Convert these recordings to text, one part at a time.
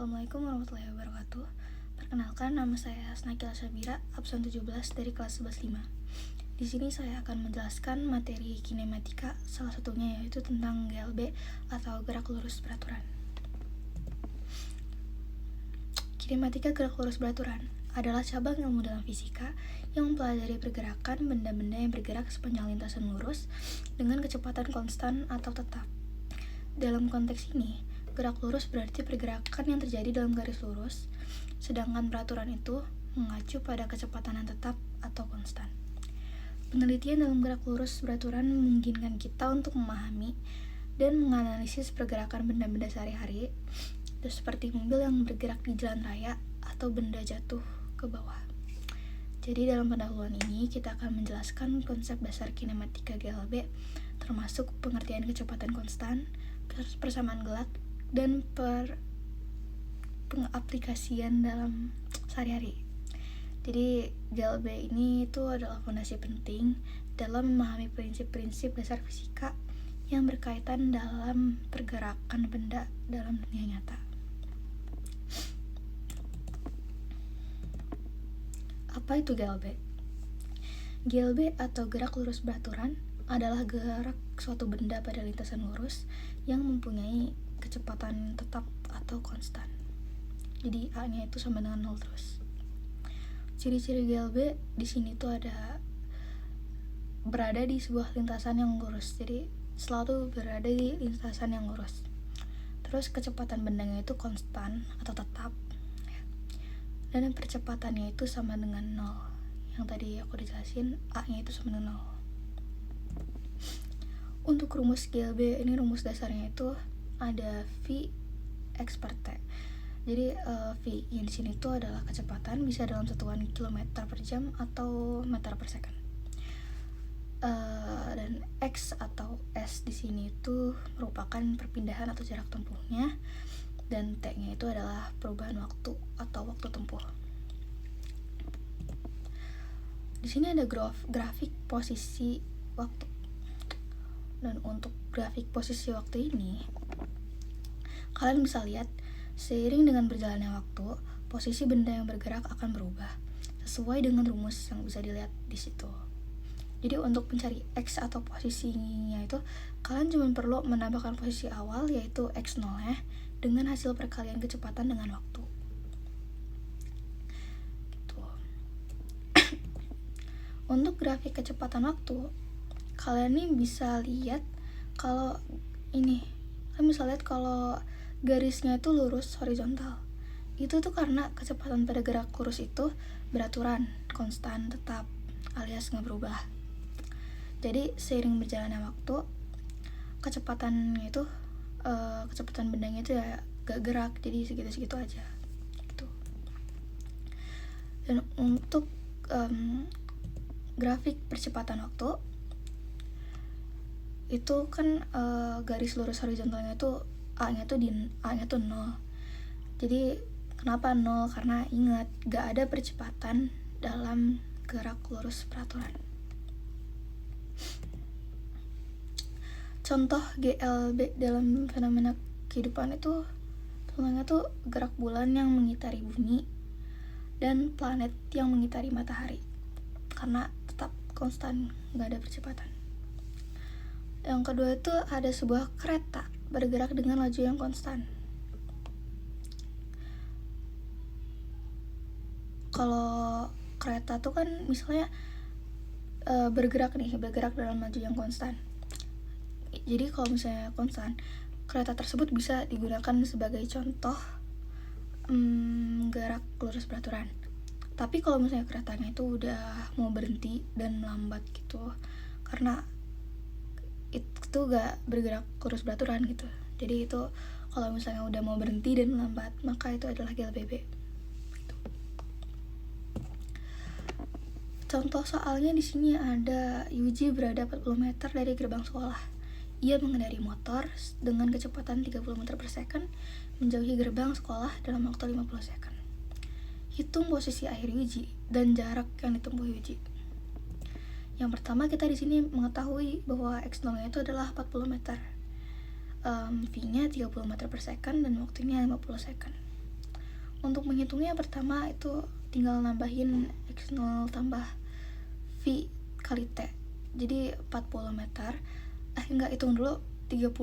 Assalamualaikum warahmatullahi wabarakatuh. Perkenalkan, nama saya Snakila Syabira, absen 17 dari kelas 11-5. Di sini saya akan menjelaskan materi kinematika, salah satunya yaitu tentang GLB atau gerak lurus beraturan. Kinematika gerak lurus beraturan adalah cabang ilmu dalam fisika yang mempelajari pergerakan benda-benda yang bergerak sepanjang lintasan lurus dengan kecepatan konstan atau tetap. Dalam konteks ini, gerak lurus berarti pergerakan yang terjadi dalam garis lurus, sedangkan peraturan itu mengacu pada kecepatan yang tetap atau konstan. Penelitian dalam gerak lurus beraturan memungkinkan kita untuk memahami dan menganalisis pergerakan benda-benda sehari-hari, seperti mobil yang bergerak di jalan raya atau benda jatuh ke bawah. Jadi dalam pendahuluan ini kita akan menjelaskan konsep dasar kinematika GLB, termasuk pengertian kecepatan konstan, persamaan gerak, dan pengaplikasian dalam sehari-hari. Jadi GLB ini itu adalah fondasi penting dalam memahami prinsip-prinsip dasar fisika yang berkaitan dalam pergerakan benda dalam dunia nyata. Apa itu GLB? GLB atau gerak lurus beraturan adalah gerak suatu benda pada lintasan lurus yang mempunyai kecepatan tetap atau konstan. Jadi A-nya itu sama dengan 0 terus. Ciri-ciri GLB di sini tuh ada berada di sebuah lintasan yang lurus. Jadi selalu berada di lintasan yang lurus. Terus kecepatan bendanya itu konstan atau tetap. Dan percepatannya itu sama dengan 0. Yang tadi aku dijelasin, A-nya itu sama dengan 0. Untuk rumus GLB ini, rumus dasarnya itu ada V X per T. Jadi V yang di sini tuh adalah kecepatan, bisa dalam satuan kilometer per jam atau meter per second. Dan X atau S di sini itu merupakan perpindahan atau jarak tempuhnya, dan T-nya itu adalah perubahan waktu atau waktu tempuh. Di sini ada grafik posisi waktu. Dan untuk grafik posisi waktu ini, kalian bisa lihat seiring dengan berjalannya waktu, posisi benda yang bergerak akan berubah sesuai dengan rumus yang bisa dilihat di situ. Jadi untuk mencari X atau posisinya itu, kalian cuma perlu menambahkan posisi awal yaitu X0 ya, dengan hasil perkalian kecepatan dengan waktu. Gitu. Untuk grafik kecepatan waktu, kalian nih bisa lihat kalau ini, kalian bisa lihat kalau garisnya itu lurus horizontal. Itu tuh karena kecepatan pada gerak lurus itu beraturan, konstan, tetap, alias nggak berubah. Jadi seiring berjalannya waktu, kecepatannya itu kecepatan bendanya itu ya gak gerak, jadi segitu-segitu aja gitu. Dan untuk grafik percepatan waktu itu kan garis lurus horizontalnya itu A-nya tuh 0. Jadi kenapa 0? Karena ingat, gak ada percepatan dalam gerak lurus beraturan. Contoh GLB dalam fenomena kehidupan itu contohnya tuh gerak bulan yang mengitari bumi dan planet yang mengitari matahari, karena tetap konstan, gak ada percepatan. Yang kedua itu ada sebuah kereta bergerak dengan laju yang konstan. Kalau kereta tuh kan misalnya bergerak dalam laju yang konstan. Jadi kalau misalnya konstan, kereta tersebut bisa digunakan sebagai contoh gerak lurus beraturan. Tapi kalau misalnya keretanya itu udah mau berhenti dan melambat gitu, karena itu gak bergerak lurus beraturan gitu. Jadi itu kalau misalnya udah mau berhenti dan melambat, maka itu adalah GLBB gitu. Contoh soalnya di sini ada Yuji berada 40 meter dari gerbang sekolah. Ia mengendari motor dengan kecepatan 30 meter per second menjauhi gerbang sekolah dalam waktu 50 second. Hitung posisi akhir Yuji dan jarak yang ditempuh Yuji. Yang pertama, kita di sini mengetahui bahwa X0 itu adalah 40 meter. V-nya 30 meter per second dan waktunya 50 second. Untuk menghitungnya pertama itu tinggal nambahin X0 tambah V kali T. Jadi 40 meter. Enggak, hitung dulu 30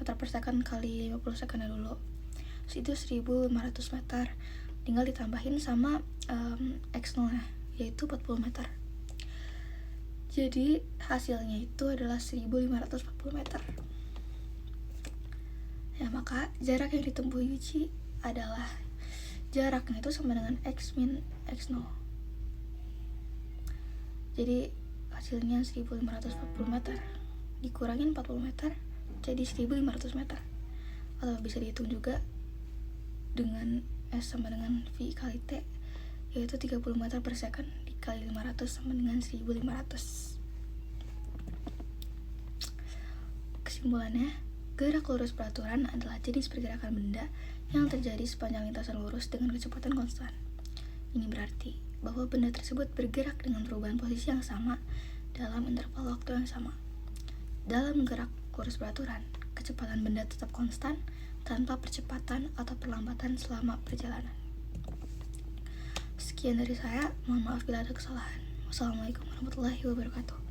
meter per second kali 50 second dulu. Terus itu 1500 meter. Tinggal ditambahin sama X0 nya, yaitu 40 meter. Jadi hasilnya itu adalah 1540 meter. Ya, maka jarak yang ditempuh Yuji adalah jaraknya itu sama dengan X min X0. Jadi hasilnya 1540 meter dikurangin 40 meter jadi 1500 meter. Atau bisa dihitung juga dengan S sama dengan V kali T, yaitu 30 meter per second dikali 500 sama dengan 1500. Kesimpulannya, gerak lurus beraturan adalah jenis pergerakan benda yang terjadi sepanjang lintasan lurus dengan kecepatan konstan. Ini berarti bahwa benda tersebut bergerak dengan perubahan posisi yang sama dalam interval waktu yang sama. Dalam gerak lurus beraturan, kecepatan benda tetap konstan tanpa percepatan atau perlambatan selama perjalanan. Sekian dari saya, mohon maaf bila ada kesalahan. Wassalamualaikum warahmatullahi wabarakatuh.